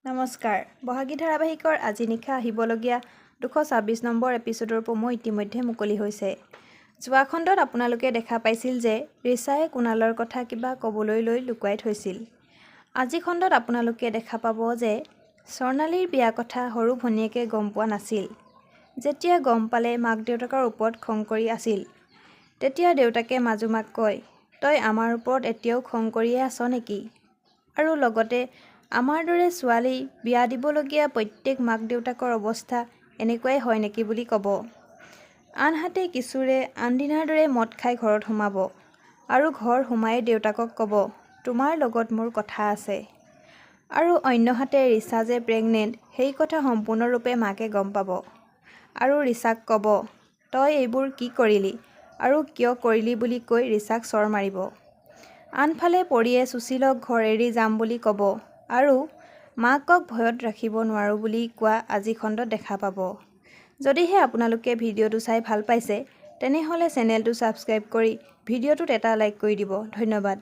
নমস্কাৰ বহাগী ধাৰাবাহিকৰ আজি নিশা আহিবলগীয়া 226 নম্বৰ এপিসোডৰ প্ৰমো ইতিমধ্যে মুকলি হৈছে। যোৱা খণ্ডত আপোনালোকে দেখা পাইছিল যে ৰিচায়ে কুণালৰ কথা কিবা ক'বলৈ লৈ লুকুৱাই থৈছিল। আজি খণ্ডত আপোনালোকে দেখা পাব যে স্বৰ্ণালীৰ বিয়া কথা সৰু ভনীয়েকে গম পোৱা নাছিল। যেতিয়া গম পালে মাক দেউতাকৰ ওপৰত খং কৰি আছিল। তেতিয়া দেউতাকে মাজুমাক কয়, তই আমাৰ ওপৰত এতিয়াও খং কৰিয়ে আছ নেকি? আৰু লগতে আমাৰ দৰে ছোৱালী বিয়া দিবলগীয়া প্ৰত্যেক মাক দেউতাকৰ অৱস্থা এনেকুৱাই হয় নেকি বুলি ক'ব। আনহাতে কিশোৰে আনদিনাৰ দৰে মদ খাই ঘৰত সোমাব আৰু ঘৰ সোমাই দেউতাকক ক'ব, তোমাৰ লগত মোৰ কথা আছে। আৰু অন্যহাতে ৰিচা যে প্ৰেগনেণ্ট সেই কথা সম্পূৰ্ণৰূপে মাকে গম পাব আৰু ৰিচাক ক'ব, তই এইবোৰ কি কৰিলি আৰু কিয় কৰিলি বুলি কৈ ৰিচাক চৰ মাৰিব। আনফালে পৰিয়ে সুশীলক ঘৰ এৰি যাম বুলি ক'ব আৰু মাকক ভয়ত ৰাখিব নোৱাৰোঁ বুলি কোৱা আজি খণ্ডত দেখা পাব। যদিহে আপোনালোকে ভিডিঅ'টো চাই ভাল পাইছে তেনেহ'লে চেনেলটো ছাবস্ক্ৰাইব কৰি ভিডিঅ'টোত এটা লাইক কৰি দিব। ধন্যবাদ।